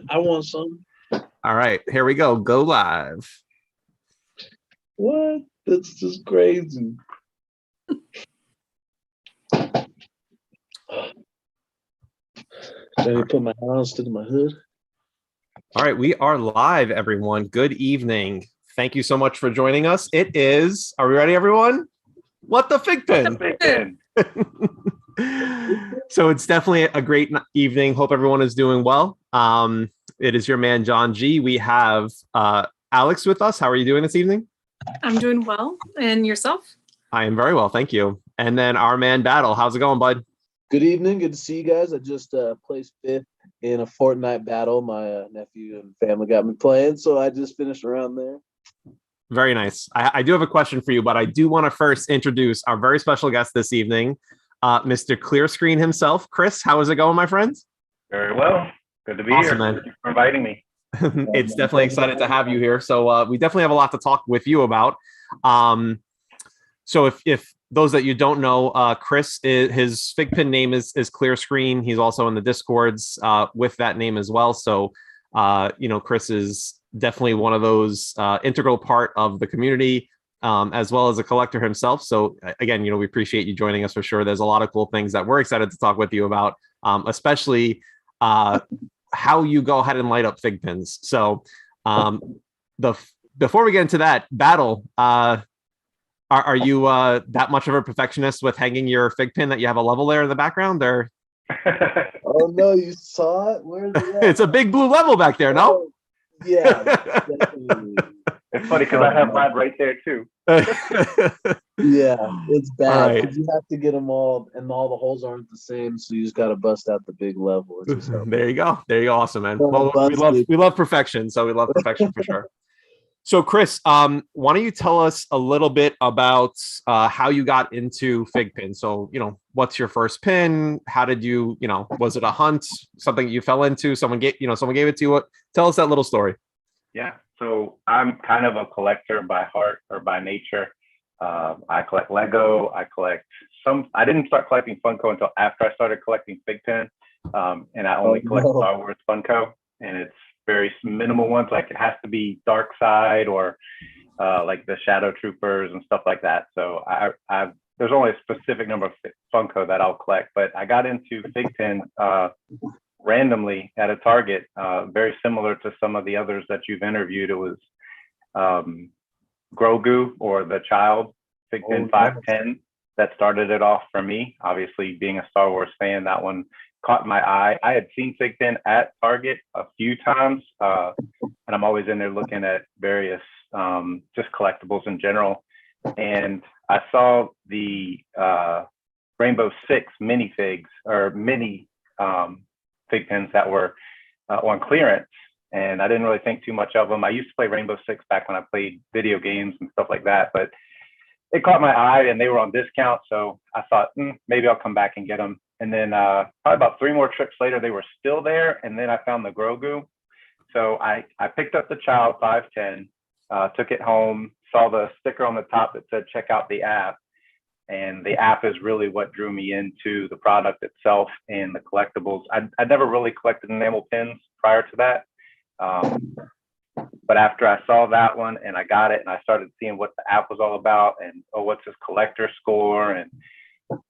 I want some. All right, here we go. Go live. What? That's just crazy. Let me put my hands to my hood. All right, we are live, everyone. Good evening. Thank you so much for joining us. It is, are we ready, everyone? What the FiGPiN? So it's definitely a great evening. Hope everyone is doing well. It is your man, John G. We have Alex with us. How are you doing this evening? I'm doing well. And yourself? I am very well, thank you. And then our man, Battle. How's it going, bud? Good evening. Good to see you guys. I just placed fifth in a Fortnite battle. My nephew and family got me playing, so I just finished around there. Very nice. I do have a question for you, but I do want to first introduce our very special guest this evening, Mr. ClearScreen himself. Chris, how is it going, my friends? Very well. Good to be Awesome, here. Man. Thank you for inviting me. It's definitely excited to have you here. So we definitely have a lot to talk with you about. So if those that you don't know, Chris, his FiGPiN name is ClearScreen. He's also in the Discords with that name as well. So, Chris is definitely one of those integral part of the community, as well as a collector himself. So again, we appreciate you joining us for sure. There's a lot of cool things that we're excited to talk with you about, especially how you go ahead and light up FiGPiNs. So before we get into that, Battle, are you that much of a perfectionist with hanging your FiGPiN that you have a level there in the background, or? Oh no, you saw it? Where's it at? It's a big blue level back there, no? Yeah, definitely. It's funny because I have mine right there too. Yeah, it's bad. Right. You have to get them all, and all the holes aren't the same, so you just got to bust out the big level. There you go. Awesome, man. Well, we love perfection, so we love perfection for sure. So, Chris, why don't you tell us a little bit about how you got into FiGPiN? So, what's your first pin? How did you, was it a hunt, something you fell into? Someone gave it to you. Tell us that little story. Yeah. So I'm kind of a collector by heart or by nature. I collect Lego. I didn't start collecting Funko until after I started collecting FiGPiN. And I only collect Star Wars Funko, and it's very minimal ones. Like it has to be Dark Side or like the Shadow Troopers and stuff like that. So there's only a specific number of Funko that I'll collect, but I got into FiGPiN randomly at a Target, very similar to some of the others that you've interviewed. It was Grogu, or the child FiGPiN 510, that started it off for me. Obviously, being a Star Wars fan, that one caught my eye. I had seen FiGPiN at Target a few times, and I'm always in there looking at various just collectibles in general. And I saw the Rainbow Six minifigs, or mini FiGPiNs that were on clearance, and I didn't really think too much of them. I used to play Rainbow Six back when I played video games and stuff like that, but it caught my eye and they were on discount, so I thought maybe I'll come back and get them. And then probably about 3 more trips later, they were still there, and then I found the Grogu. So I picked up the child 510, took it home, saw the sticker on the top that said check out the app. And the app is really what drew me into the product itself and the collectibles. I never really collected enamel pins prior to that. But after I saw that one and I got it and I started seeing what the app was all about, and what's this collector score, and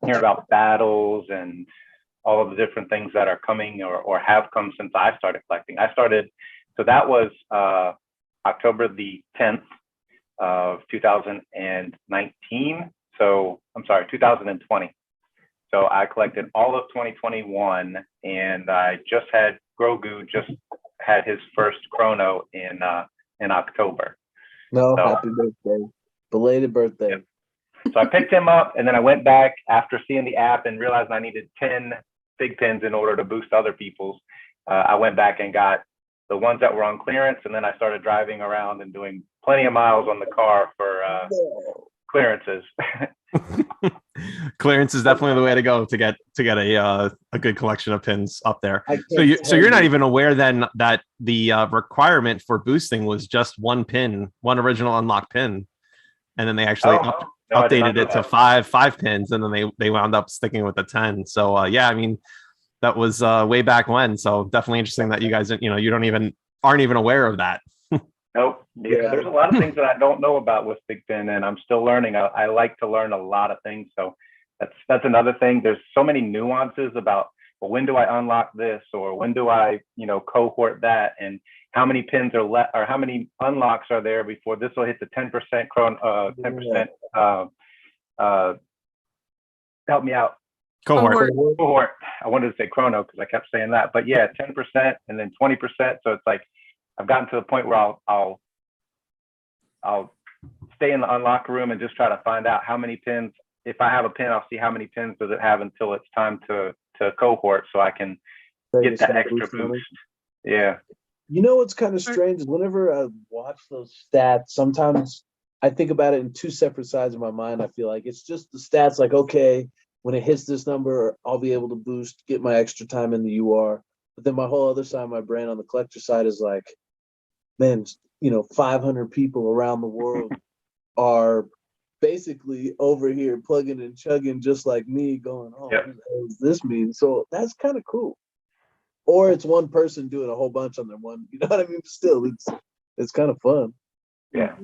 hearing about battles and all of the different things that are coming or have come since I started collecting. So that was October the 10th of 2019. So I'm sorry, 2020. So I collected all of 2021, and I just had Grogu just had his first chrono in October. No, so, happy birthday. Belated birthday. Yep. So I picked him up, and then I went back after seeing the app and realized I needed 10 FiGPiNs in order to boost other people's. I went back and got the ones that were on clearance, and then I started driving around and doing plenty of miles on the car for clearances. Clearance is definitely the way to go to get a good collection of pins up there. So you're not even aware then that the requirement for boosting was just one original unlocked pin, and then they actually updated it to five pins, and then they wound up sticking with the 10. So yeah, I mean, That was way back when. So definitely interesting that you guys, you aren't even aware of that. Nope. Yeah, there's a lot of things that I don't know about with FiGPiN, and I'm still learning. I like to learn a lot of things. So that's another thing. There's so many nuances about, well, when do I unlock this, or when do I, cohort that, and how many pins are left, or how many unlocks are there before this will hit the 10% 10%. Help me out. Cohort. I wanted to say chrono because I kept saying that, but yeah, 10% and then 20%. So it's like I've gotten to the point where I'll stay in the unlock room and just try to find out how many pins. If I have a pin, I'll see how many pins does it have until it's time to cohort, so I can get that extra boost. Yeah. You know what's kind of strange is whenever I watch those stats, sometimes I think about it in two separate sides of my mind. I feel like it's just the stats, like, okay, when it hits this number, I'll be able to boost, get my extra time in the UR. But then my whole other side of my brain on the collector side is like, man, 500 people around the world are basically over here plugging and chugging just like me, going, oh, yep. What does this mean? So that's kind of cool. Or it's one person doing a whole bunch on their one, you know what I mean? Still, it's kind of fun. Yeah.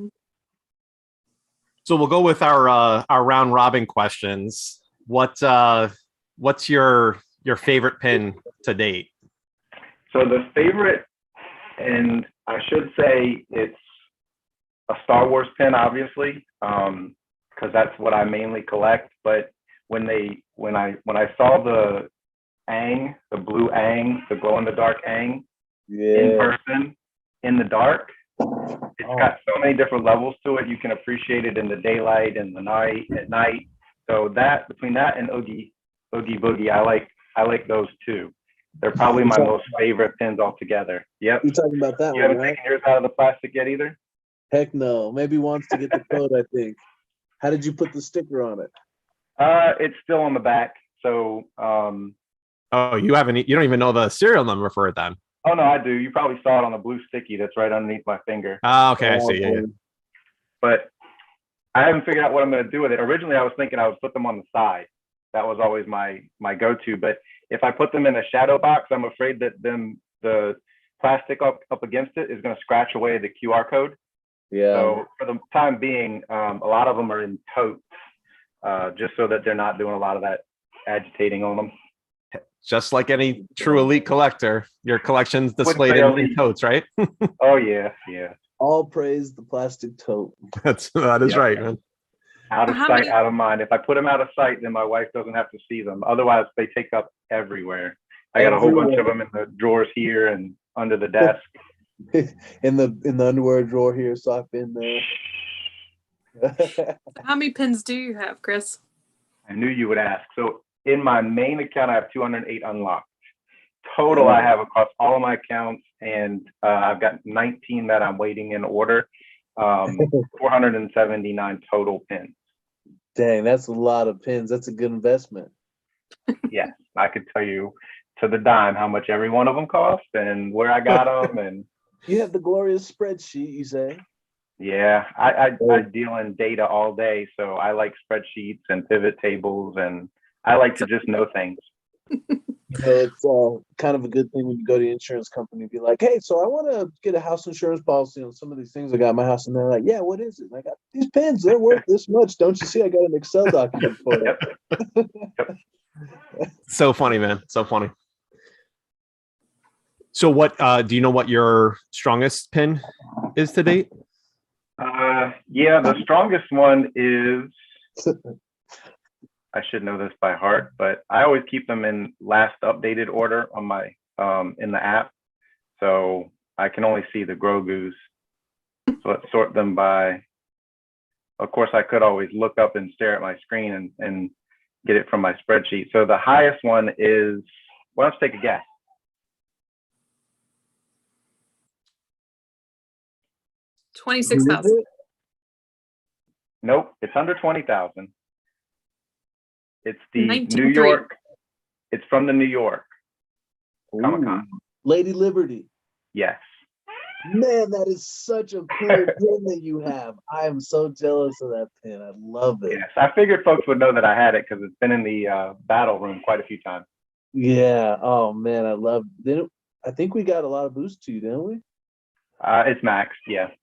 So we'll go with our round robin questions. What's your favorite pin to date? So the favorite, and I should say it's a Star Wars pin, obviously, because that's what I mainly collect. But when I saw the Aang, the blue Aang, the glow in the dark Aang, in person, in the dark, it's got so many different levels to it. You can appreciate it in the daylight and the night, at night. So that, between that and Oogie Boogie, I like those two. They're probably my most favorite pins altogether. Yep. You're talking about that you one, haven't right? taken yours out of the plastic yet either? Heck no. Maybe wants to get the code, I think. How did you put the sticker on it? It's still on the back. So oh, you don't even know the serial number for it then? Oh no, I do. You probably saw it on the blue sticky that's right underneath my finger. Oh, okay, I see. Yeah. But I haven't figured out what I'm going to do with it. Originally, I was thinking I would put them on the side. That was always my go-to. But if I put them in a shadow box, I'm afraid that the plastic up against it is going to scratch away the QR code. Yeah. So for the time being, a lot of them are in totes, just so that they're not doing a lot of that agitating on them. Just like any true elite collector, your collection's displayed in totes, right? Oh yeah, yeah. All praise the plastic tote. That is right, man. Out of sight, out of mind. If I put them out of sight, then my wife doesn't have to see them. Otherwise, they take up everywhere. I got a whole bunch of them in the drawers here and under the desk. in the underwear drawer here, sock bin there. How many pins do you have, Chris? I knew you would ask. So in my main account, I have 208 unlocked. Total, I have across all of my accounts, and I've got 19 that I'm waiting in order. 479 total pins. Dang, that's a lot of pins. That's a good investment. Yes, I could tell you to the dime how much every one of them cost and where I got them. And you have the glorious spreadsheet, you say? Yeah, I deal in data all day, so I like spreadsheets and pivot tables, and I like to just know things. It's kind of a good thing when you go to the insurance company and be like, hey, so I want to get a house insurance policy on some of these things I got in my house. And they're like, yeah, what is it? And I got these pins. They're worth this much. Don't you see? I got an Excel document for it. Yep. So funny, man. So funny. So what do you know what your strongest pin is to date? Yeah, the strongest one is, I should know this by heart, but I always keep them in last updated order on my in the app, so I can only see the Grogu's. So let's sort them by. Of course, I could always look up and stare at my screen and get it from my spreadsheet. So the highest one is. Well, let's take a guess. 26,000. Nope, it's under 20,000. It's the 19.3. New York. It's from the New York Comic-Con. Lady Liberty. Yes. Man, that is such a cool pin that you have. I am so jealous of that pin. I love it. Yes, I figured folks would know that I had it because it's been in the battle room quite a few times. Yeah. Oh man, I love. Didn't I think we got a lot of boost to you, didn't we? It's maxed, yeah. Man,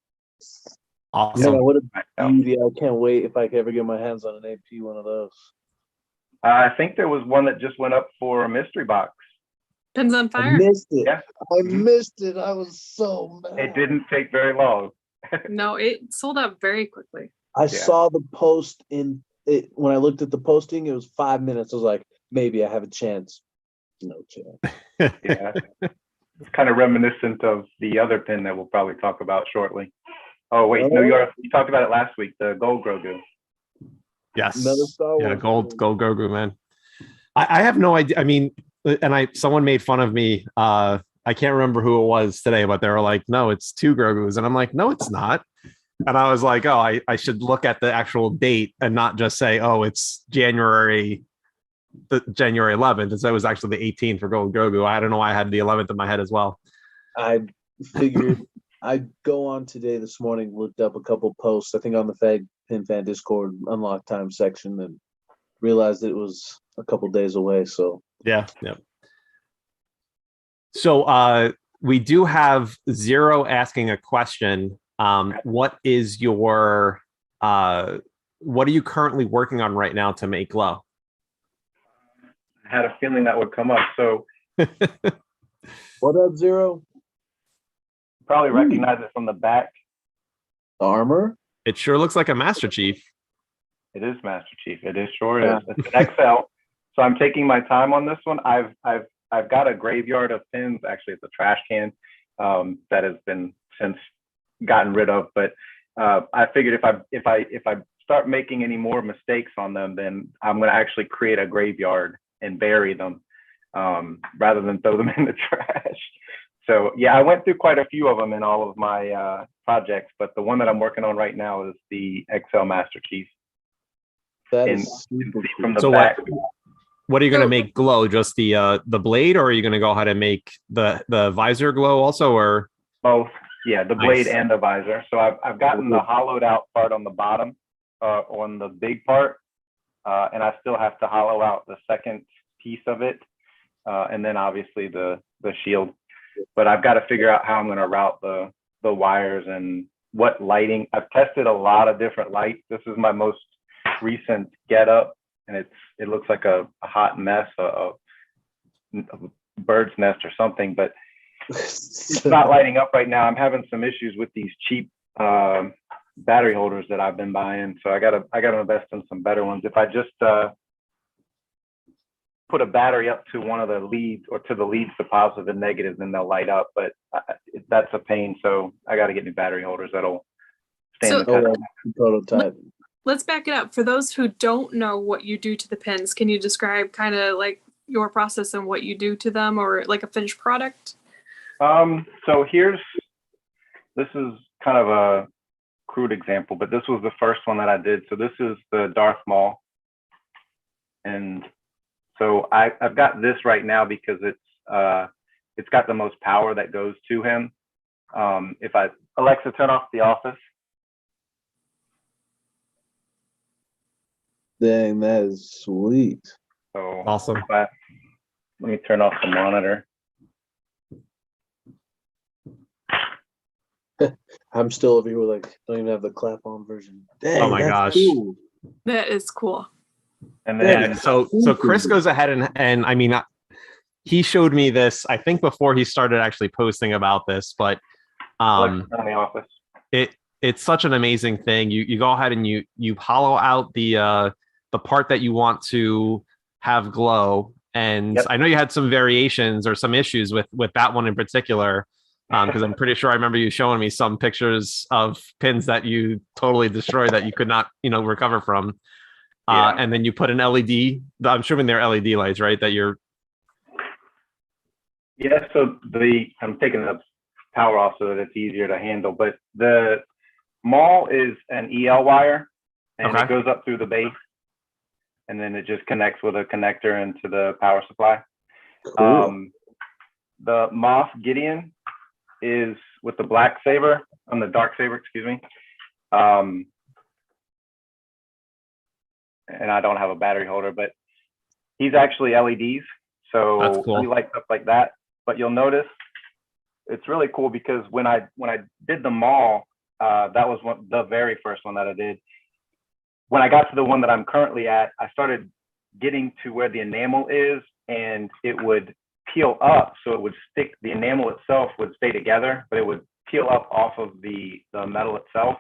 Awesome. what a Maxed out. beauty! I can't wait if I can ever get my hands on an AP one of those. I think there was one that just went up for a mystery box. Pins on I fire. missed it. Yeah. I missed it. I was so mad. It didn't take very long. No, it sold out very quickly. I saw the post in it when I looked at the posting. It was 5 minutes. I was like, maybe I have a chance. No chance. Yeah. It's kind of reminiscent of the other pin that we'll probably talk about shortly. Oh wait, no, you talked about it last week, the gold Grogu. Yes. Another Star Yeah, Wars gold Grogu, man. I have no idea. I mean, and someone made fun of me. I can't remember who it was today, but they were like, no, it's 2 Grogus. And I'm like, no, it's not. And I was like, oh, I should look at the actual date and not just say, oh, it's January 11th. It was actually the 18th for Gold Grogu. I don't know why I had the 11th in my head as well. I figured I'd go on today this morning, looked up a couple posts, I think on the FiGPiN fan Discord unlock time section, and realized it was a couple days away. So yeah. So we do have Zero asking a question. What is your what are you currently working on right now to make glow? I had a feeling that would come up. So what up, Zero? probably recognize it from the back. The armor? It sure looks like a Master Chief. It is Master Chief. It is sure is. It's an XL. So I'm taking my time on this one. I've got a graveyard of pins. Actually, it's a trash can that has been since gotten rid of. But I figured if I start making any more mistakes on them, then I'm going to actually create a graveyard and bury them rather than throw them in the trash. So yeah, I went through quite a few of them in all of my projects, but the one that I'm working on right now is the XL Master Chief. That is super cool. From the So back. what are you going to make glow? Just the blade, or are you going to go ahead and make the visor glow also, or Both? Yeah, the blade Nice. and the visor. So I've gotten the hollowed out part on the bottom on the big part, and I still have to hollow out the second piece of it, and then obviously the shield. But I've got to figure out how I'm going to route the wires and what lighting. I've tested a lot of different lights. This is my most recent getup, and it looks like a hot mess, a bird's nest or something, but it's not lighting up right now. I'm having some issues with these cheap battery holders that I've been buying, so I gotta invest in some better ones. If I just put a battery up to one of the leads or to the leads, the positive and negative, then they'll light up, but that's a pain. So I got to get new battery holders that'll stand the test. Prototype. Let's back it up. For those who don't know what you do to the pins, can you describe kind of like your process and what you do to them, or like a finished product? So this is kind of a crude example, but this was the first one that I did. So this is the Darth Maul, and so I've got this right now because it's got the most power that goes to him. If Alexa, turn off The Office. Dang, that is sweet. So awesome? let me turn off the monitor. I'm still over here with like, don't even have the clap on version. Dang, Oh my that's gosh. cool. That is cool. And then Yeah. So Chris goes ahead and I mean, he showed me this, I think, before he started actually posting about this, but on The Office. it's such an amazing thing. You go ahead and you hollow out the part that you want to have glow. And Yep. I know you had some variations or some issues with that one in particular, because I'm pretty sure I remember you showing me some pictures of pins that you totally destroyed that you could not, recover from. Yeah. And then you put an LED. I'm assuming they're LED lights, right? That you're. Yeah. So I'm taking the power off so that it's easier to handle. But the Maul is an EL wire, and it goes up through the base, and then it just connects with a connector into the power supply. Cool. The Moff Gideon is with the black saber, on the dark saber, excuse me. And I don't have a battery holder, but he's actually LEDs. So That's cool. we like stuff like that. But you'll notice it's really cool because when I did the Maul, that was the very first one that I did. When I got to the one that I'm currently at, I started getting to where the enamel is, and it would peel up, so it would stick. The enamel itself would stay together, but it would peel up off of the metal itself.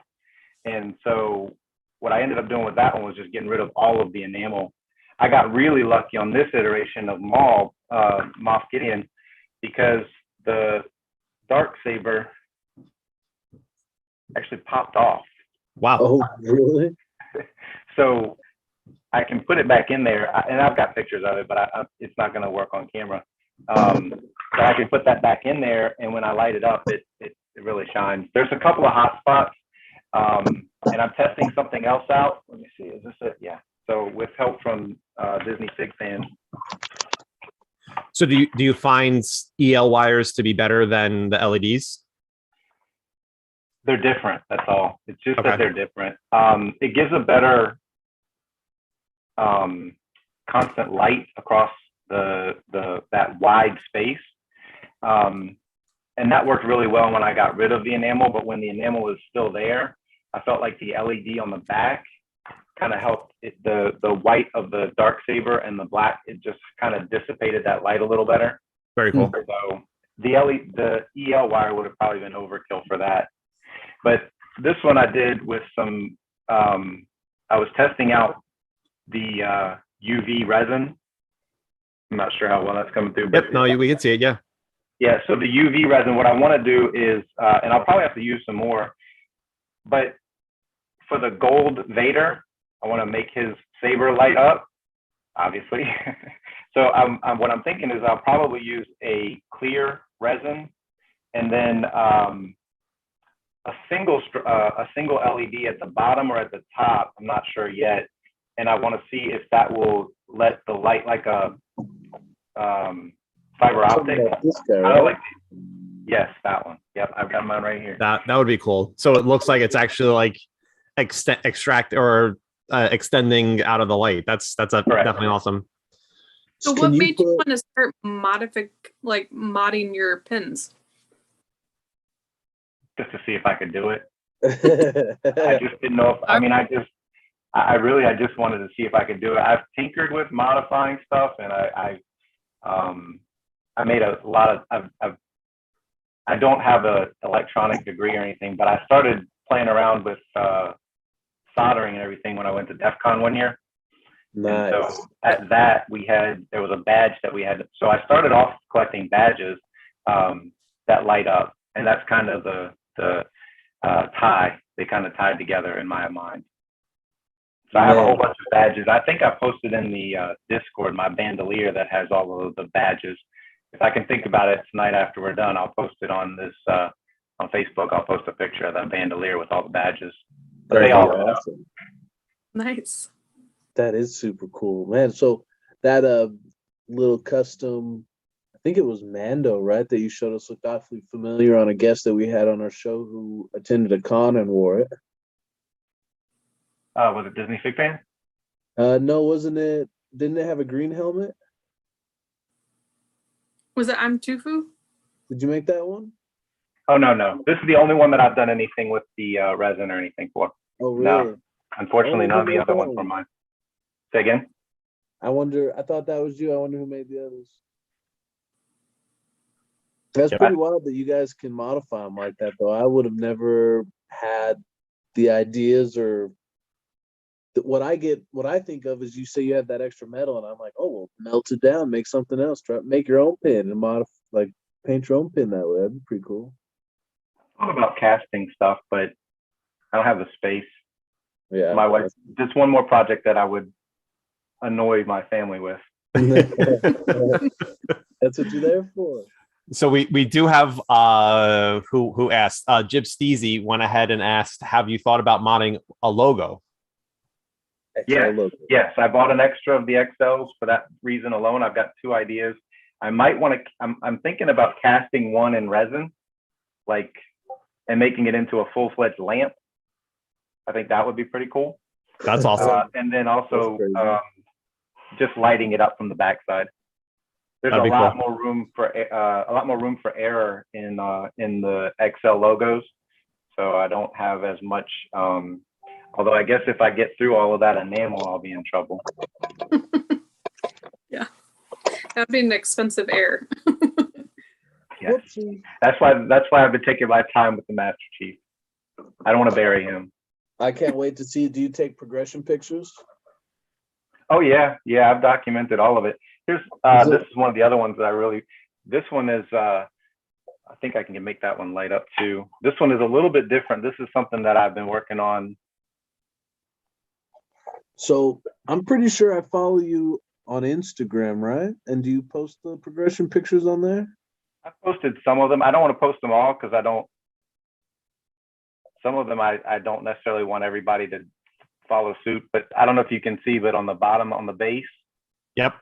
And so what I ended up doing with that one was just getting rid of all of the enamel. I got really lucky on this iteration of Maul, Moff Gideon, because the dark saber actually popped off. Wow. Oh, really? So I can put it back in there, and I've got pictures of it, but it's not going to work on camera. But I can put that back in there, and when I light it up, it really shines. There's a couple of hot spots, and I'm testing something else out. Let me see, is this it? Yeah. So with help from Disney FiGPiN. So do you find EL wires to be better than the LEDs? They're different. That's all. It's just Okay. that they're different. It gives a better constant light across that wide space, and that worked really well when I got rid of the enamel. But when the enamel was still there, I felt like the LED on the back kind of helped the white of the dark saber and the black. It just kind of dissipated that light a little better. Very cool. So the EL wire would have probably been overkill for that. But this one I did with some, I was testing out the UV resin. I'm not sure how well that's coming through. Yep. No, we can see it. Yeah. Yeah. So the UV resin, what I want to do is, and I'll probably have to use some more, but for the gold Vader, I want to make his saber light up, obviously. So what I'm thinking is I'll probably use a clear resin, and then a single LED at the bottom or at the top. I'm not sure yet, and I want to see if that will let the light like a fiber optic. This guy, right? Yes, that one. Yep, I've got mine right here. That would be cool. So it looks like it's actually like extract or extending out of the light. That's definitely awesome. So what made you want to start modding your pins? Just to see if I could do it. I just didn't know if, I mean, I just wanted to see if I could do it. I've tinkered with modifying stuff, and I made a lot of, I don't have an electronic degree or anything, but I started playing around with soldering and everything when I went to DEF CON one year. Nice. And so at that, there was a badge that we had. So I started off collecting badges that light up, and that's kind of the tie. They kind of tied together in my mind. So I have a whole bunch of badges. I think I posted in the Discord my bandolier that has all of the badges. If I can think about it tonight after we're done, I'll post it on this on Facebook. I'll post a picture of that bandolier with all the badges. But they all awesome. Nice. That is super cool, man. So that little custom, I think it was Mando, right? That you showed us looked awfully familiar on a guest that we had on our show who attended a con and wore it. Was it Disney FiGPiN? No, wasn't it? Didn't it have a green helmet? Was it I'm Tufu? Did you make that one? Oh, no. This is the only one that I've done anything with the resin or anything for. Oh, really? No, unfortunately, none of the other ones were mine. Say again? I thought that was you. I wonder who made the others. That's pretty wild that you guys can modify them like that, though. I would have never had the ideas or what I think of is you say you have that extra metal, and I'm like, oh, well, melt it down, make something else, make your own pin and modify, paint your own pin that way. That'd be pretty cool. I thought about casting stuff, but I don't have the space. Yeah, my wife. Just one more project that I would annoy my family with. That's what you're there for. So we do have who asked Jib Steezy went ahead and asked, have you thought about modding a logo? Yes, I bought an extra of the XLs for that reason alone. I've got two ideas. I might want to. I'm thinking about casting one in resin, and making it into a full-fledged lamp. I think that would be pretty cool. That's awesome. And then also just lighting it up from the backside. there's That'd a be lot cool. more room for error in the XL logos. So I don't have as much. Although I guess if I get through all of that enamel, I'll be in trouble. Yeah, that'd be an expensive error. Yes. Whoopsie. That's why I've been taking my time with the Master Chief. I don't want to bury him. I can't wait to see. Do you take progression pictures? Oh yeah, I've documented all of it. Here's this is one of the other ones that I really. This one is. I think I can make that one light up too. This one is a little bit different. This is something that I've been working on. So I'm pretty sure I follow you on Instagram, right? And do you post the progression pictures on there? I posted some of them. I don't want to post them all because I don't. Some of them I don't necessarily want everybody to follow suit. But I don't know if you can see, but on the bottom, on the base. Yep.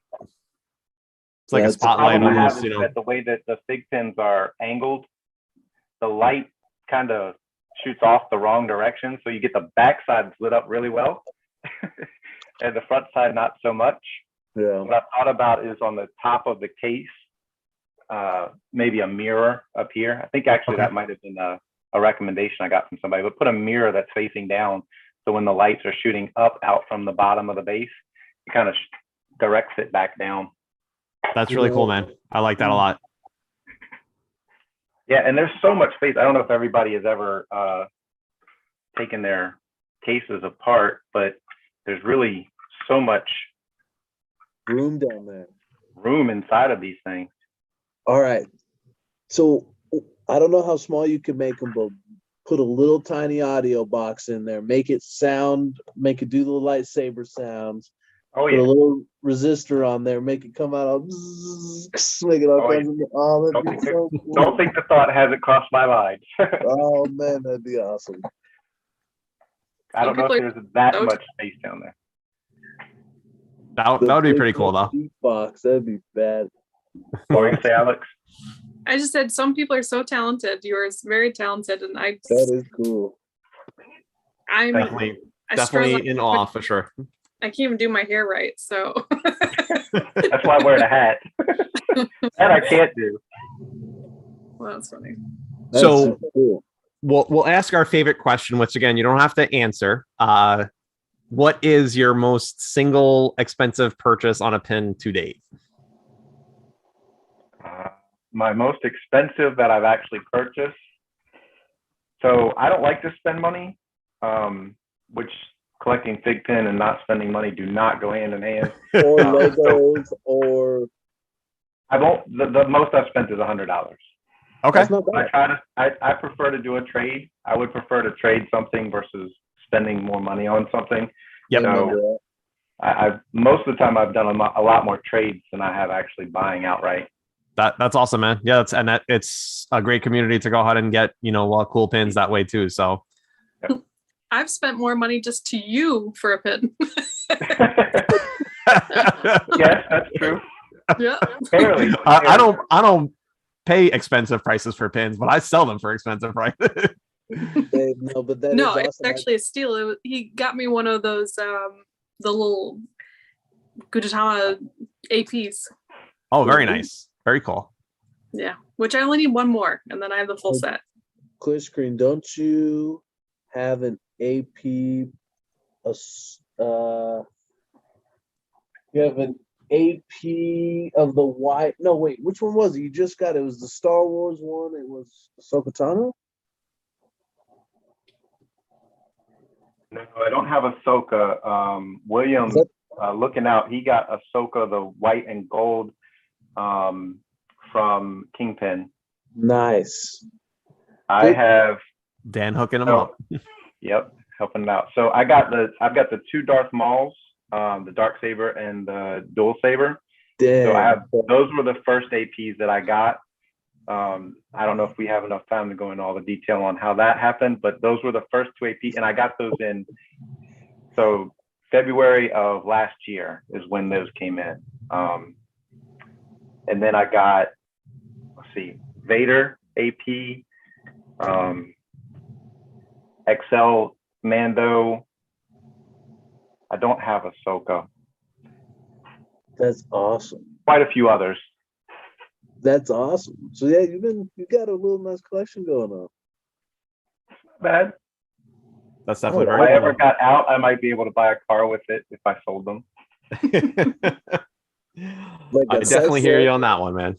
It's like a That's the spotlight problem I have almost, is that the way that the FiGPiNs are angled, the light kind of shoots off the wrong direction. So you get the backside lit up really well and the front side not so much. Yeah. What I thought about is on the top of the case, maybe a mirror up here. I think actually that might have been a recommendation I got from somebody, but put a mirror that's facing down. So when the lights are shooting up out from the bottom of the base, it kind of directs it back down. That's really cool, man. I like that a lot. Yeah, and there's so much space. I don't know if everybody has ever taken their cases apart, but there's really so much Room down there. room inside of these things. All right. So I don't know how small you can make them, but put a little tiny audio box in there. Make it do the lightsaber sounds. Oh Put a yeah. little resistor on there. Make it come out all bzzz, make it all kinds of. Oh, that'd be so cool. Don't think the thought hasn't crossed my mind. Oh man, that'd be awesome. I don't know if there's that much space down there. That would be pretty cool, though. Box, that'd be bad. What were you say, Alex? I just said some people are so talented. You're very talented, and That is cool. I'm Definitely struggle. in awe for sure. I can't even do my hair right, so That's why I'm wearing a hat. That I can't do. well, that's funny. That's So super cool. we'll ask our favorite question, which again you don't have to answer. What is your most single expensive purchase on a pin to date? My most expensive that I've actually purchased. So I don't like to spend money, which collecting FiGPiN and not spending money do not go hand in hand. Or Legos, or I won't. The most I've spent is $100. Okay. that's not bad. I prefer to do a trade. I would prefer to trade something versus spending more money on something. Yep. So I most of the time I've done a lot more trades than I have actually buying outright. That's awesome, man. Yeah, it's a great community to go ahead and get, cool pins that way too. So I've spent more money just to you for a pin. Yes, that's true. Yeah. Barely. I don't pay expensive prices for pins, but I sell them for expensive prices. Dave, no, but that No, is it's awesome. actually a steal. He got me one of those the little Gudetama APs. Oh, very nice. Very cool. Yeah, which I only need one more, and then I have the full set. ClearScreen, don't you have an AP? You have an AP of the white. No, wait, which one was it? You just got it. Was the Star Wars one? It was Ahsoka Tano? No, I don't have Ahsoka. William, looking out, he got Ahsoka, the white and gold from Kingpin. Nice. I have. Dan hooking them up. Yep, helping out. So I've got the two Darth Mauls, the Dark Saber and the Dual Saber. Damn. So those were the first APs that I got. I don't know if we have enough time to go into all the detail on how that happened, but those were the first two AP, and I got those in. So February of last year is when those came in. And then I got, Vader AP, XL Mando. I don't have Ahsoka. That's awesome. Quite a few others. That's awesome. So yeah, you got a little nice collection going on. Bad. That's definitely If very I cool. ever got out, I might be able to buy a car with it if I sold them. Like I a definitely hear sex you on that one, man.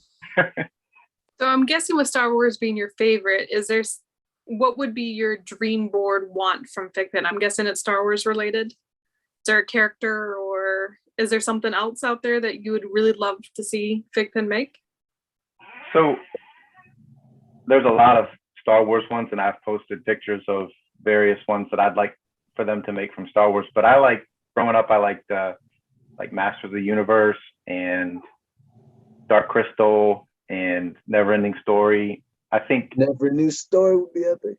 So I'm guessing with Star Wars being your favorite, what would be your dream board want from FiGPiN? I'm guessing it's Star Wars related. Is there a character or is there something else out there that you would really love to see FiGPiN make? So there's a lot of Star Wars ones, and I've posted pictures of various ones that I'd like for them to make from Star Wars. But growing up, I liked like Masters of the Universe and Dark Crystal and Neverending Story. I think Neverending Story would be epic.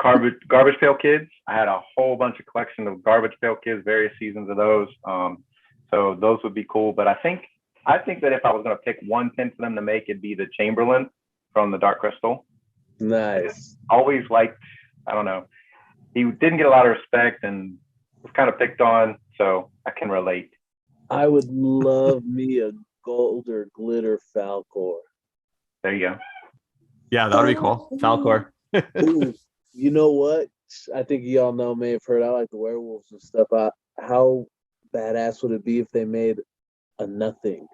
Garbage Pail Kids. I had a whole bunch of collection of Garbage Pail Kids, various seasons of those. So those would be cool. But I think that if I was going to pick one pin for them to make, it'd be the Chamberlain from the Dark Crystal. Nice. Always liked, I don't know, he didn't get a lot of respect and was kind of picked on, so I can relate. I would love me a gold or glitter Falcor. There you go. Yeah, that would be cool. Falcor. Ooh, you know what? I think y'all may have heard. I like the werewolves and stuff. How badass would it be if they made a nothing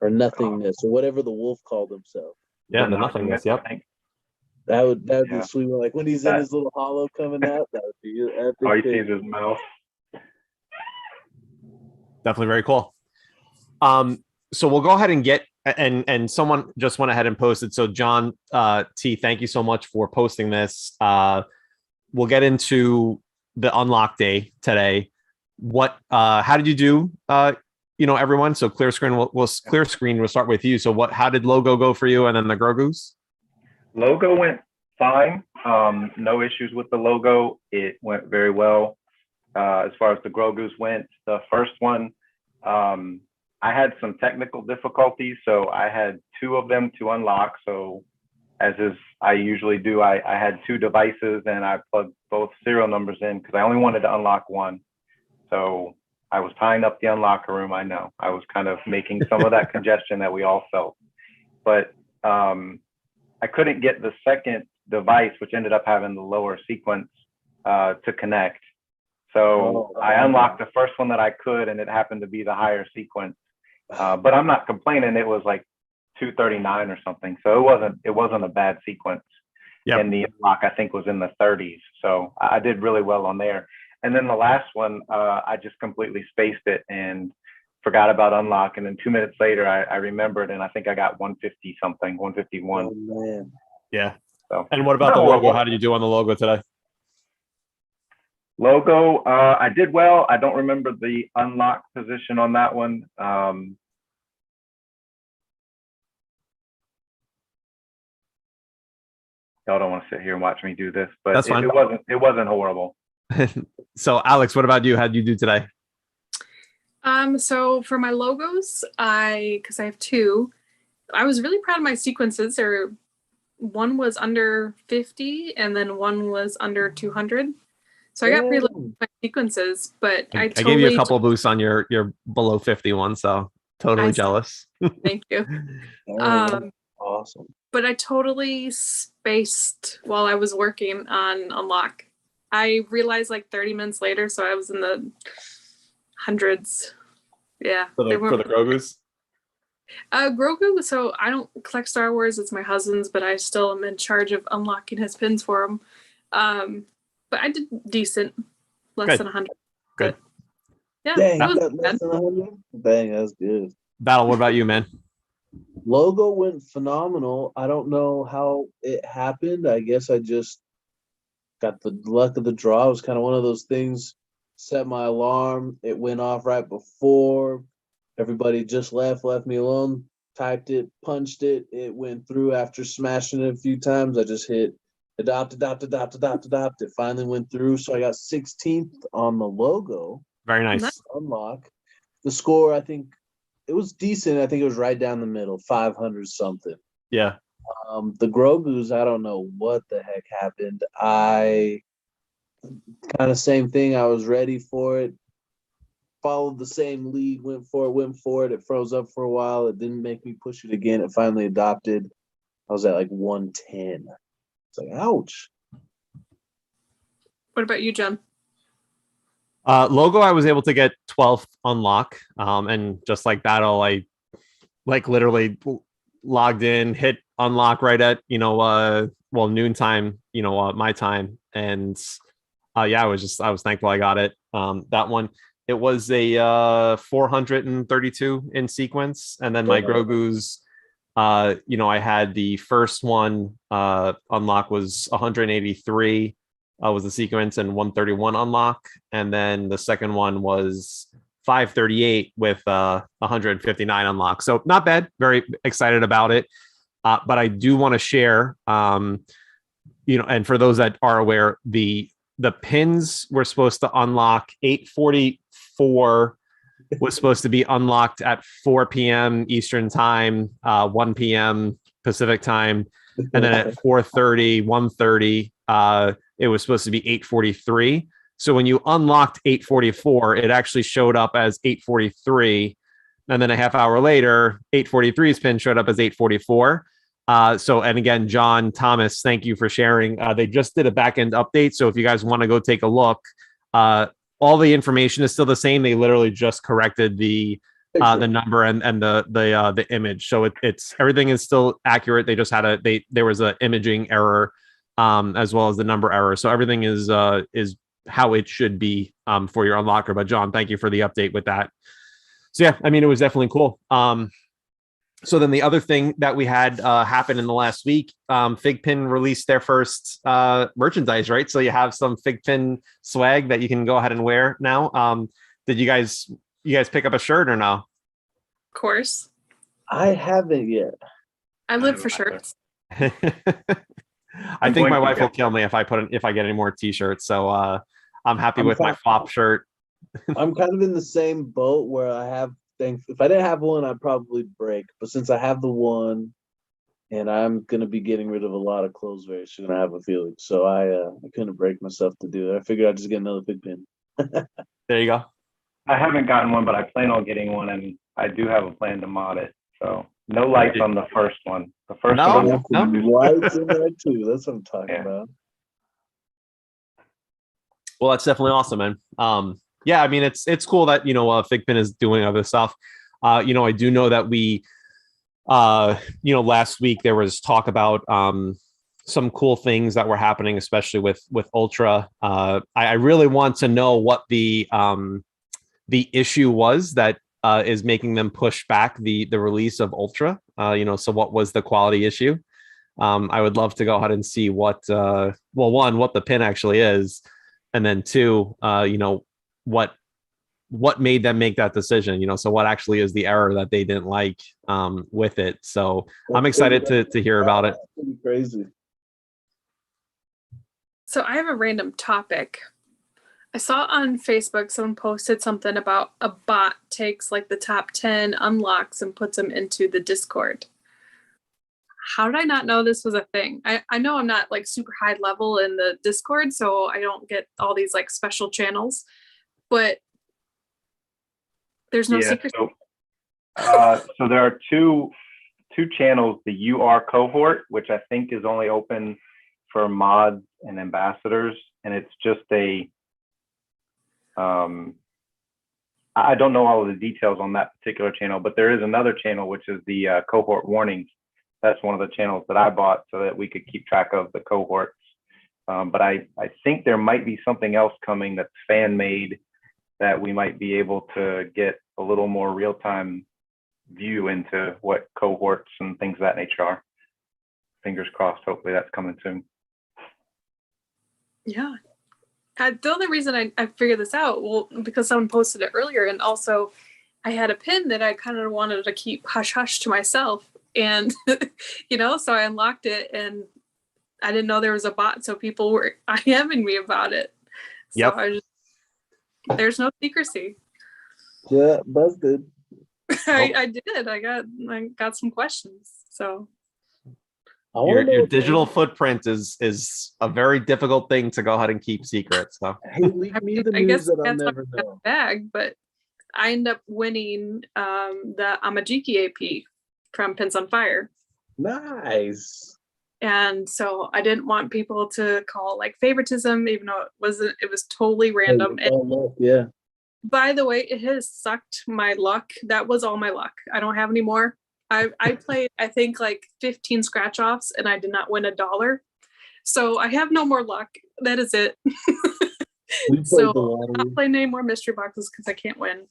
or nothingness or whatever the wolf called himself? Yeah, the nothingness. Yep. That would Yeah. be sweet. Like when he's in his little hollow coming out, that would be epic. All you see is his mouth. Definitely very cool. So we'll go ahead and get and someone just went ahead and posted. So John T, thank you so much for posting this. We'll get into the unlock day today. How did you do? Everyone. So ClearScreen we'll start with you. So how did logo go for you, and then the Grogu's? Logo went fine. No issues with the logo. It went very well. As far as the Grogu's went, the first one, I had some technical difficulties, so I had two of them to unlock. So as is I usually do, I had two devices and I plugged both serial numbers in because I only wanted to unlock one. So I was tying up the unlocker room. I know I was kind of making some of that congestion that we all felt, but I couldn't get the second device, which ended up having the lower sequence to connect. So I unlocked the first one that I could, and it happened to be the higher sequence. But I'm not complaining. It was like 239 or something. So it wasn't a bad sequence. Yep. And the unlock, I think, was in the 30s. So I did really well on there. And then the last one, I just completely spaced it and forgot about unlock. And then 2 minutes later, I remembered, and I think I got 150 something, 151. Oh, man. Yeah. So, and what about the logo? How did you do on the logo today? Logo, I did well. I don't remember the unlock position on that one. Y'all don't want to sit here and watch me do this, but that's fine. It wasn't horrible. So Alex, what about you? How did you do today? So for my logos, because I have two, I was really proud of my sequences. One was under 50 and then one was under 200. So I got pretty lucky with my sequences, but I gave you a couple of boosts on your below 51, so totally jealous. Thank you. Awesome. But I totally spaced while I was working on unlock. I realized like 30 minutes later, so I was in the hundreds. Yeah. For the Grogu's? Grogu, so I don't collect Star Wars, it's my husband's, but I still am in charge of unlocking his pins for him. But I did decent, less than 100. Good. Yeah. Dang, less than 100? Dang, that's good. Battle, what about you, man? Logo went phenomenal. I don't know how it happened. I guess I just got the luck of the draw. It was kind of one of those things. Set my alarm. It went off right before. Everybody just left me alone. Typed it, punched it. It went through after smashing it a few times. I just hit adopt. It finally went through. So I got 16th on the logo. Very nice. Unlock. The score, I think, it was decent. I think it was right down the middle, 500 something. Yeah. The Grogu's, I don't know what the heck happened. I kind of same thing. I was ready for it. followed the same lead, went for it. It froze up for a while. It didn't make me push it again. It finally adopted. I was at like 110. It's like, ouch. What about you, John? Logo, I was able to get 12th unlock. And just like that, I like literally logged in, hit unlock right at, noontime, my time. And I was thankful I got it. That one, it was a 432 in sequence. And then my Grogu's, I had the first one unlock was 183 was the sequence, and 131 unlock. And then the second one was 538 with 159 unlock. So not bad. Very excited about it. But I do want to share, and for those that are aware, the pins were supposed to unlock 8:44 was supposed to be unlocked at 4 p.m. Eastern time, 1 p.m. Pacific time. And then at 4:30, 1:30, it was supposed to be 8:43. So when you unlocked 8:44, it actually showed up as 8:43. And then a half hour later, 8:43's pin showed up as 8:44. And again, John, Thomas, thank you for sharing. They just did a back-end update. So if you guys want to go take a look, all the information is still the same. They literally just corrected the number and the image. So it's everything is still accurate. They just had there was an imaging error as well as the number error. So everything is how it should be for your unlocker. But John, thank you for the update with that. So yeah, I mean, it was definitely cool. So then the other thing that we had happen in the last week, FiGPiN released their first merchandise, right? So you have some FiGPiN swag that you can go ahead and wear now. Did you guys pick up a shirt or no? Of course. I haven't yet. I live for shirts. I think my wife will kill me if I get any more t-shirts. So I'm happy with my flop shirt. I'm kind of in the same boat where I have things. If I didn't have one, I'd probably break. But since I have the one, and I'm gonna be getting rid of a lot of clothes very soon, I have a feeling. So I couldn't break myself to do it. I figured I'd just get another FiGPiN. There you go. I haven't gotten one, but I plan on getting one, and I do have a plan to mod it. So no lights on the first one. The first one. Lights in there too. That's what I'm talking about. Well, that's definitely awesome, man. Yeah, I mean, it's cool that FiGPiN is doing other stuff. I do know that we, last week there was talk about some cool things that were happening, especially with Ultra. I really want to know what the issue was that is making them push back the release of Ultra. So what was the quality issue? I would love to go ahead and see what the pin actually is, and then two, what made them make that decision. So what actually is the error that they didn't like with it. So I'm excited to hear about it. Pretty crazy. So I have a random topic. I saw on Facebook someone posted something about a bot takes like the top 10 unlocks and puts them into the Discord. How did I not know this was a thing? I know I'm not like super high level in the Discord, so I don't get all these like special channels, but there's no secret. So there are two channels, the UR cohort, which I think is only open for mods and ambassadors. And it's just I don't know all of the details on that particular channel, but there is another channel, which is the cohort warnings. That's one of the channels that I bought so that we could keep track of the cohorts. But I think there might be something else coming that's fan made that we might be able to get a little more real-time view into what cohorts and things of that nature are. Fingers crossed, hopefully that's coming soon. Yeah. The only reason I figured this out, because someone posted it earlier, and also I had a pin that I kind of wanted to keep hush-hush to myself. And, so I unlocked it, and I didn't know there was a bot, so people were IMing me about it. So yep. There's no secrecy. Yeah, busted. I did. I got some questions. So your digital footprint is a very difficult thing to go ahead and keep secret. So hey, leave me the news that I'll never know. Bag, but I ended up winning the Amajiki AP from Pins on Fire. Nice. And so I didn't want people to call like favoritism, even though it was totally random. And Yeah. by the way, it has sucked my luck. That was all my luck. I don't have any more. I played, I think, like 15 scratch offs and I did not win $1. So I have no more luck. That is it. So I'll not play any more mystery boxes because I can't win.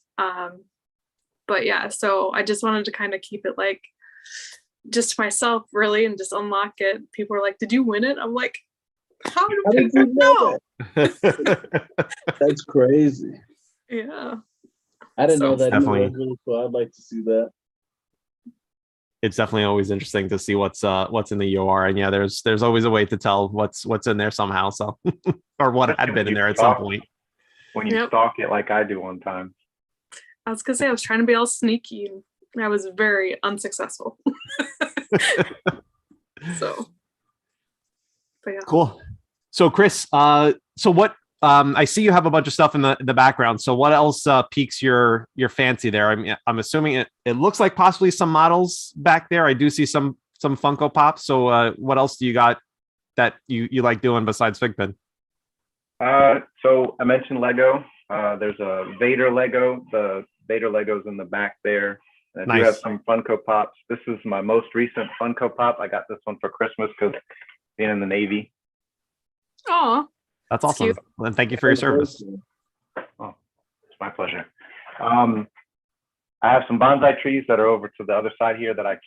But yeah, so I just wanted to kind of keep it like just myself really and just unlock it. People are like, did you win it? I'm like, how did you know? That's crazy. Yeah. I didn't know that. Definitely. Really cool. I'd like to see that. It's definitely always interesting to see what's in the UR, and yeah, there's always a way to tell what's in there somehow. So, or what had been in there at some point. When you stalk it like I do one time. I was gonna say I was trying to be all sneaky and I was very unsuccessful. So, but yeah. Cool. So Chris, so what? I see you have a bunch of stuff in the background. So what else piques your fancy there? I mean, I'm assuming it looks like possibly some models back there. I do see some Funko Pops. So what else do you got that you like doing besides FiGPiN? So I mentioned Lego. There's a Vader Lego. The Vader Lego's in the back there. And I do have some Funko Pops. This is my most recent Funko Pop. I got this one for Christmas because being in the Navy. Oh. That's awesome. Cute. And thank you for your service. Oh, it's my pleasure. I have some bonsai trees that are over to the other side here that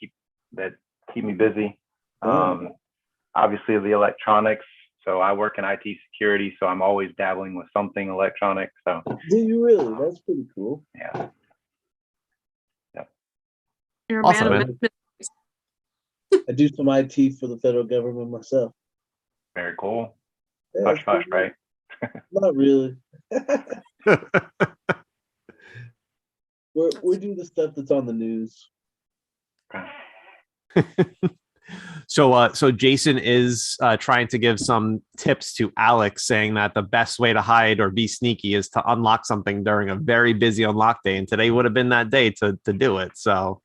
keep me busy. Obviously the electronics. So I work in IT security, so I'm always dabbling with something electronic. So do you really? That's pretty cool. Yeah. You're awesome, a man. I do some IT for the federal government myself. Very cool. Yeah, hush, right? Not really. we do the stuff that's on the news. So Jason is trying to give some tips to Alex, saying that the best way to hide or be sneaky is to unlock something during a very busy unlock day, and today would have been that day to do it. So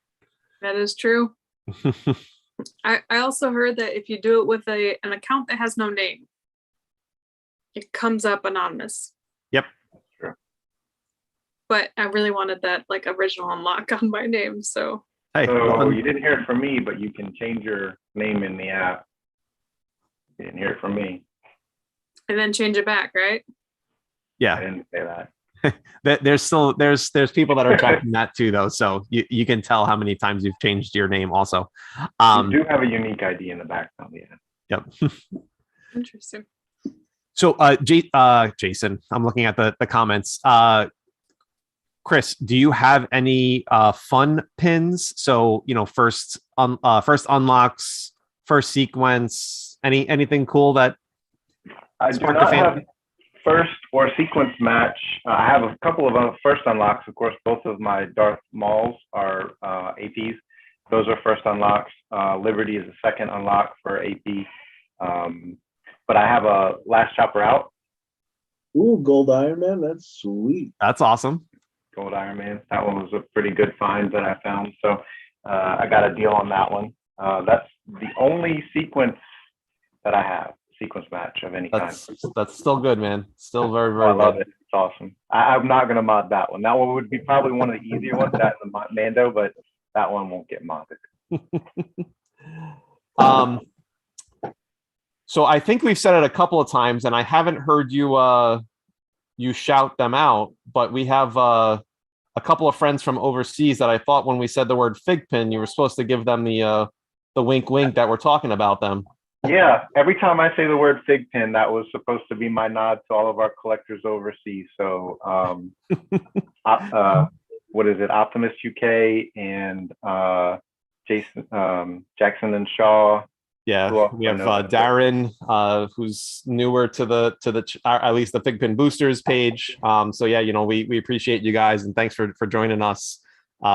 that is true. I also heard that if you do it with an account that has no name, it comes up anonymous. Yep. Sure. But I really wanted that like original unlock on my name, so. Hey, so you didn't hear it from me, but you can change your name in the app. You didn't hear it from me. And then change it back, right? Yeah. I didn't say that. There's people that are tracking that too, though. So you can tell how many times you've changed your name also. You do have a unique ID in the background, yeah. Yep. Interesting. So Jason, I'm looking at the comments. Chris, do you have any fun pins? So, first unlocks, first sequence, anything cool that I do not have first or sequence match. I have a couple of first unlocks. Of course, both of my Darth Mauls are APs. Those are first unlocks. Liberty is the second unlock for AP. But I have a Last Chopper Out. Ooh, Gold Iron Man. That's sweet. That's awesome. Gold Iron Man. That one was a pretty good find that I found. So I got a deal on that one. That's the only sequence that I have, sequence match of any kind. That's still good, man. Still very, very I love good. it. It's awesome. I'm not going to mod that one. That one would be probably one of the easier ones, that and the Mando, but that one won't get modded. So I think we've said it a couple of times, and I haven't heard you shout them out, but we have a couple of friends from overseas that I thought when we said the word FiGPiN, you were supposed to give them the wink wink that we're talking about them. Yeah, every time I say the word FiGPiN, that was supposed to be my nod to all of our collectors overseas. So what is it? Optimus UK and Jackson and Shaw. Yeah, we have Darren, who's newer to at least the FiGPiN boosters page. So yeah, we appreciate you guys and thanks for joining us.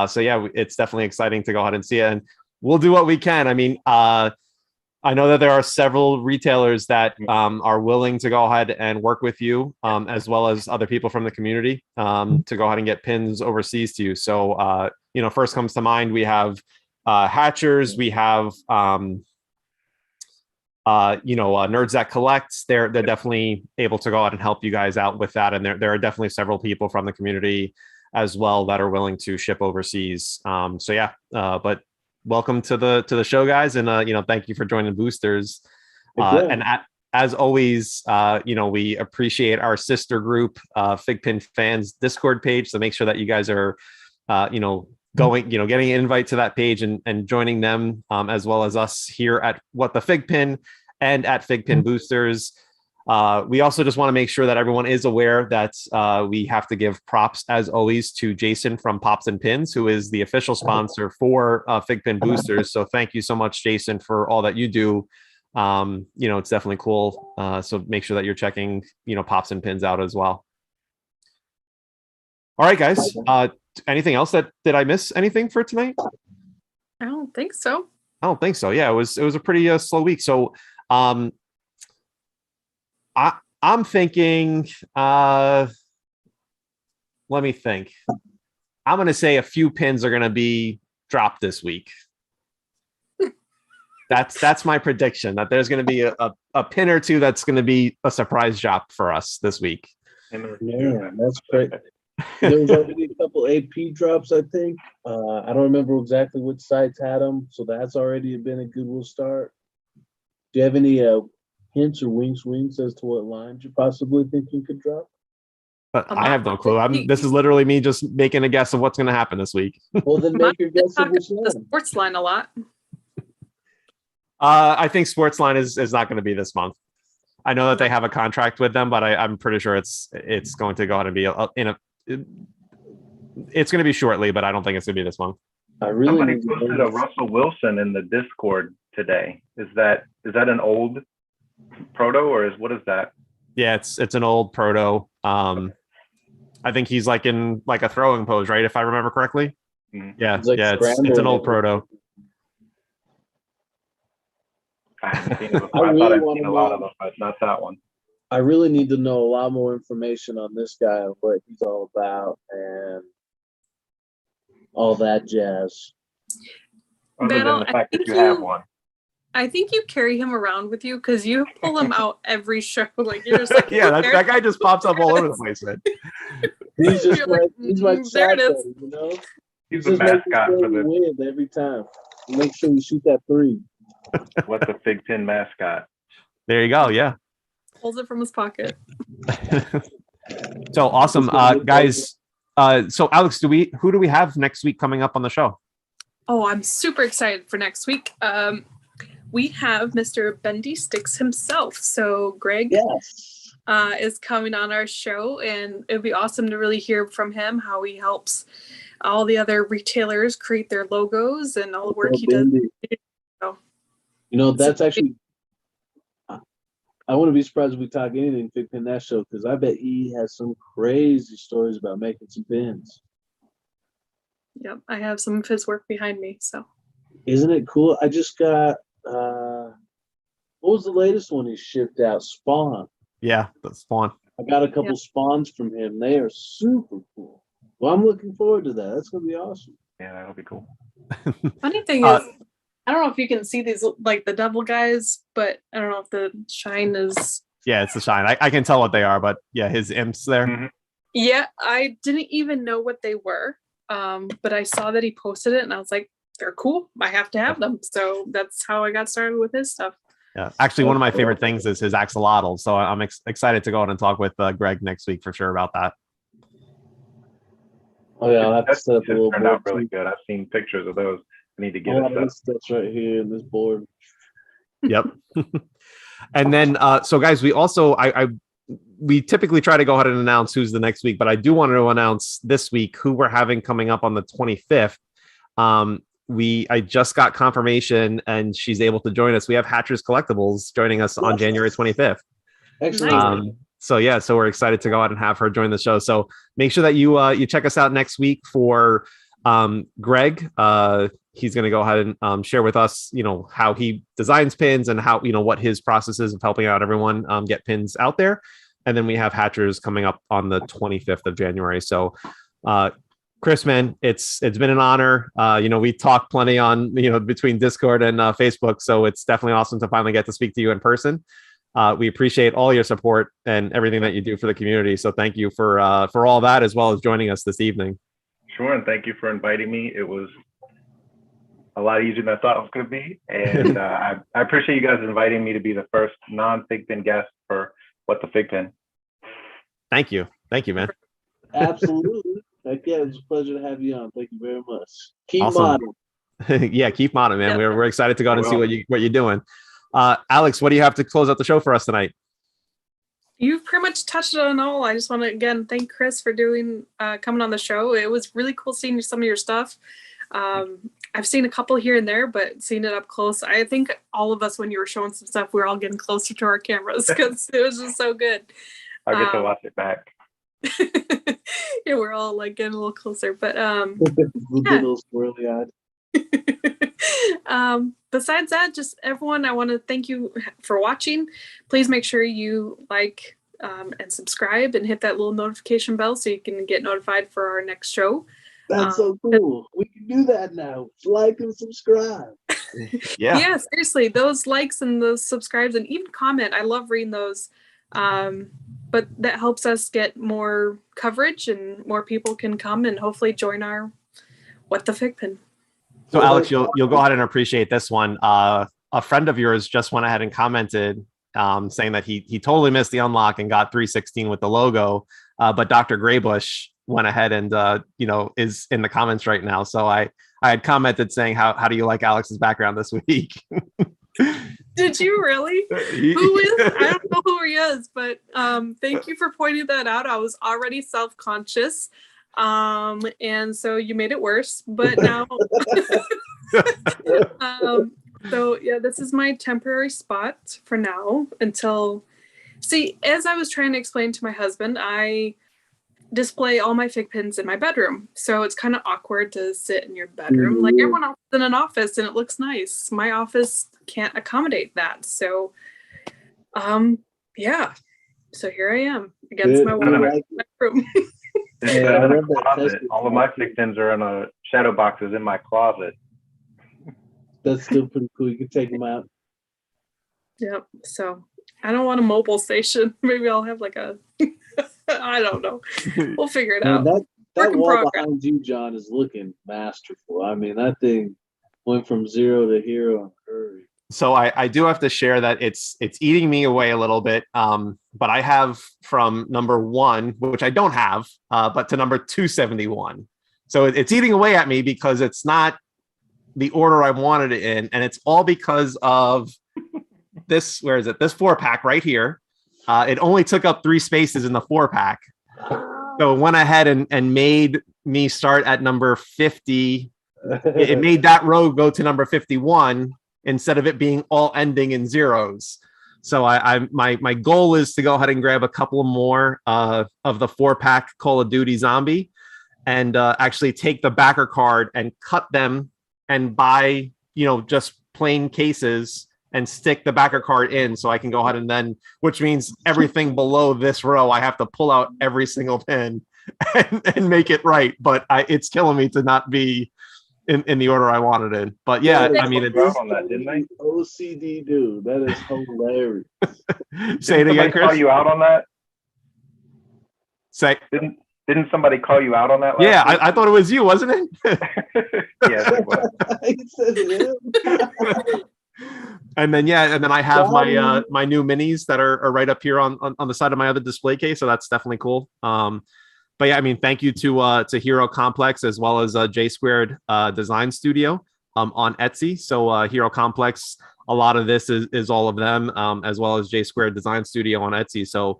So yeah, it's definitely exciting to go ahead and see it, and we'll do what we can. I mean, I know that there are several retailers that are willing to go ahead and work with you, as well as other people from the community, to go ahead and get pins overseas to you. So, first comes to mind, we have Hatchers, we have, Nerds That Collect. They're definitely able to go out and help you guys out with that. And there are definitely several people from the community as well that are willing to ship overseas. But welcome to the show, guys, and thank you for joining Boosters. And as always, we appreciate our sister group, FiGPiN Fans Discord page. So make sure that you guys are, getting an invite to that page and joining them, as well as us here at What the FiGPiN and at FiGPiN Boosters. We also just want to make sure that everyone is aware that we have to give props, as always, to Jason from Pops and Pins, who is the official sponsor for FiGPiN Boosters. So thank you so much, Jason, for all that you do. It's definitely cool. So make sure that you're checking, Pops and Pins out as well. All right, guys. Anything else did I miss anything for tonight? I don't think so. I don't think so. Yeah, it was a pretty slow week. So I'm thinking, let me think. I'm going to say a few pins are going to be dropped this week. That's my prediction, that there's going to be a pin or two that's going to be a surprise drop for us this week. Yeah, that's great. There was already a couple AP drops, I think. I don't remember exactly which sites had them, so that's already been a good start. Do you have any hints or winks as to what lines you possibly think you could drop? But I have no clue. This is literally me just making a guess of what's going to happen this week. Well, then make your guess of which the sports line a lot. I think sports line is not going to be this month. I know that they have a contract with them, but I'm pretty sure it's going to go ahead and be it's going to be shortly, but I don't think it's going to be this month. Somebody posted a Russell Wilson in the Discord today. Is that an old proto, or what is that? Yeah, it's an old proto. I think he's in a throwing pose, right? If I remember correctly. Mm-hmm. Yeah, it's an old proto. I haven't seen it before. I thought I'd seen a lot of them, but not that one. I really need to know a lot more information on this guy and what he's all about and all that jazz. Other than the fact that you have one. I think you carry him around with you because you pull him out every show. You're just yeah, that guy just pops up all over the place, man. He's just he's like there it is. He's the mascot for the win every time. Make sure you shoot that 3. What the FiGPiN mascot? There you go. Yeah. Pulls it from his pocket. So awesome, guys. So Alex, who do we have next week coming up on the show? Oh, I'm super excited for next week. We have Mr. Bendy Sticks himself. So Greg is coming on our show, and it'd be awesome to really hear from him how he helps all the other retailers create their logos and all the work he does. That's actually, I wouldn't be surprised if we talk anything FiGPiN that show, because I bet he has some crazy stories about making some pins. Yep, I have some of his work behind me. So, isn't it cool? I just got what was the latest one he shipped out? Spawn. Yeah, the Spawn. I got a couple spawns from him. They are super cool. Well, I'm looking forward to that. That's gonna be awesome. Yeah, that'll be cool. Funny thing is, I don't know if you can see these the double guys, but I don't know if the shine is. Yeah, it's the shine. I can tell what they are, but yeah, his imps there. Mm-hmm. Yeah, I didn't even know what they were, but I saw that he posted it, and I was like, "They're cool. I have to have them." So that's how I got started with his stuff. Yeah, actually, one of my favorite things is his axolotl. So I'm excited to go on and talk with Greg next week for sure about that. Oh yeah, I'll have to set up a little turned out really good. I've seen pictures of those. I need to get it. That's right here in this board. Yep. And then, so guys, we also we typically try to go ahead and announce who's the next week, but I do want to announce this week who we're having coming up on the 25th. I just got confirmation, and she's able to join us. We have Hatchers Collectibles joining us on January 25th. Excellent. So we're excited to go out and have her join the show. So make sure that you check us out next week for Greg, he's going to go ahead and share with us, how he designs pins and how, what his process is of helping out everyone get pins out there. And then we have Hatchers coming up on the 25th of January. So, Chris, man, it's been an honor. We talked plenty on, between Discord and Facebook. So it's definitely awesome to finally get to speak to you in person. We appreciate all your support and everything that you do for the community. So thank you for all that, as well as joining us this evening. Sure, and thank you for inviting me. It was a lot easier than I thought it was going to be. And I appreciate you guys inviting me to be the first non-FiGPiN guest for What the FiGPiN. Thank you. Thank you, man. Absolutely. Heck yeah, it was a pleasure to have you on. Thank you very much. Keep Awesome. modding. Yeah, keep modding, man. Yep. We're excited to go out and see what you're doing. Alex, what do you have to close out the show for us tonight? You've pretty much touched on all. I just want to again thank Chris for coming on the show. It was really cool seeing some of your stuff. I've seen a couple here and there, but seeing it up close, I think all of us, when you were showing some stuff, we were all getting closer to our cameras because it was just so good. I'll get to watch it back. Yeah, we're all like getting a little closer, but Little squirrely eyed. Besides that, just everyone, I want to thank you for watching. Please make sure you like and subscribe and hit that little notification bell so you can get notified for our next show. That's so cool. We can do that now. Like and subscribe. Yeah, seriously, those likes and those subscribes and even comment, I love reading those. But that helps us get more coverage and more people can come and hopefully join our What the FiGPiN. So Alex, you'll go ahead and appreciate this one. A friend of yours just went ahead and commented saying that he totally missed the unlock and got 316 with the logo. But Dr. Graybush went ahead and is in the comments right now. So I had commented saying, how do you like Alex's background this week? Did you really? Who is? I don't know who he is, but thank you for pointing that out. I was already self-conscious. And so you made it worse, but now so yeah, this is my temporary spot for now until as I was trying to explain to my husband, I display all my FiGPiNs in my bedroom, so it's kind of awkward to sit in your bedroom like everyone else in an office and it looks nice. My office can't accommodate that, so yeah, so here I am against my wall in my bedroom. All of my FiGPiNs are in a shadow boxes in my closet. That's still pretty cool. You can take them out. Yep. So I don't want a mobile station. Maybe I'll have like a I don't know. We'll figure it out. That wall behind you, John, is looking masterful. I mean, that thing went from 0 to hero in a hurry. So I do have to share that it's eating me away a little bit. But I have from number 1, which I don't have, but to number 271. So it's eating away at me because it's not the order I wanted it in. And it's all because of this, where is it? This 4-pack right here. It only took up 3 spaces in the 4-pack. So it went ahead and made me start at number 50. It made that row go to number 51 instead of it being all ending in zeros. So my goal is to go ahead and grab a couple more of the 4-pack Call of Duty Zombie and actually take the backer card and cut them and buy, just plain cases and stick the backer card in so I can go ahead and then, which means everything below this row, I have to pull out every single pin and make it right. But it's killing me to not be in the order I wanted it. But yeah, I mean, it's on that, didn't they? OCD dude, that is hilarious. Say it again, Chris. Call you out on that? Say Didn't somebody call you out on that? Yeah, I thought it was you, wasn't it? Yes, it was. And then I have my new minis that are right up here on the side of my other display case, so that's definitely cool. But yeah, I mean, thank you to Hero Complex as well as J Squared Design Studio on Etsy. So Hero Complex, a lot of this is all of them, as well as J Squared Design Studio on Etsy. So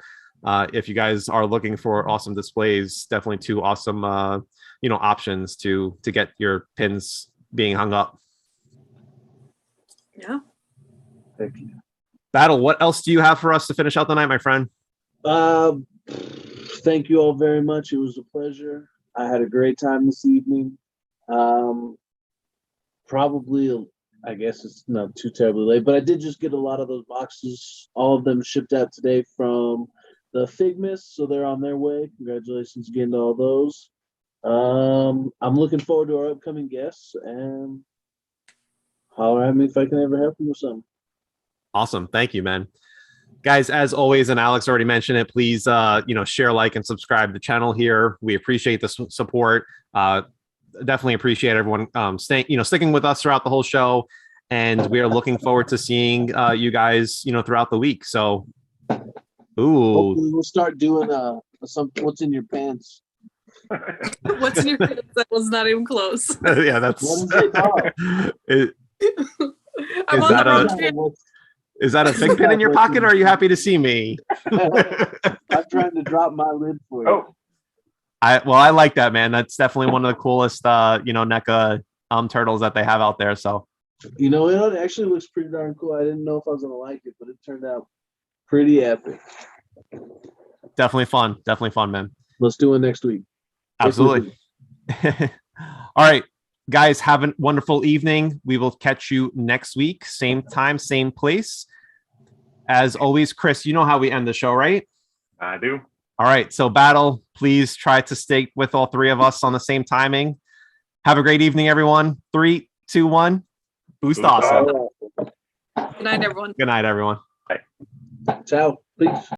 if you guys are looking for awesome displays, definitely 2 awesome options to get your pins being hung up. Yeah. Thank you. Battle, what else do you have for us to finish out the night, my friend? Thank you all very much. It was a pleasure. I had a great time this evening. Probably, I guess it's not too terribly late, but I did just get a lot of those boxes, all of them shipped out today from the Figmas, so they're on their way. Congratulations again to all those. I'm looking forward to our upcoming guests, and holler at me if I can ever help you with something. Awesome. Thank you, man. Guys, as always, and Alex already mentioned it, please, share, like, and subscribe to the channel here. We appreciate the support. Definitely appreciate everyone sticking with us throughout the whole show. And we are looking forward to seeing you guys, throughout the week. So, Hopefully we'll start doing some what's in your pants. What's in your pants? That was not even close. Yeah, that's What is it called? I'm Is on the that wrong a- channel. Is that a FiGPiN in your pocket, or are you happy to see me? I'm trying to drop my lid for you. Oh, I like that, man. That's definitely one of the coolest NECA turtles that they have out there. So It actually looks pretty darn cool. I didn't know if I was gonna like it, but it turned out pretty epic. definitely fun, man. Let's do it next week. Absolutely. All right, guys, have a wonderful evening. We will catch you next week, same time, same place. As always, Chris, you know how we end the show, right? I do. All right, so Battle, please try to stay with all three of us on the same timing. Have a great evening, everyone. 3, 2, 1. Boost awesome. Good night, everyone. Good night, everyone. Ciao. Peace.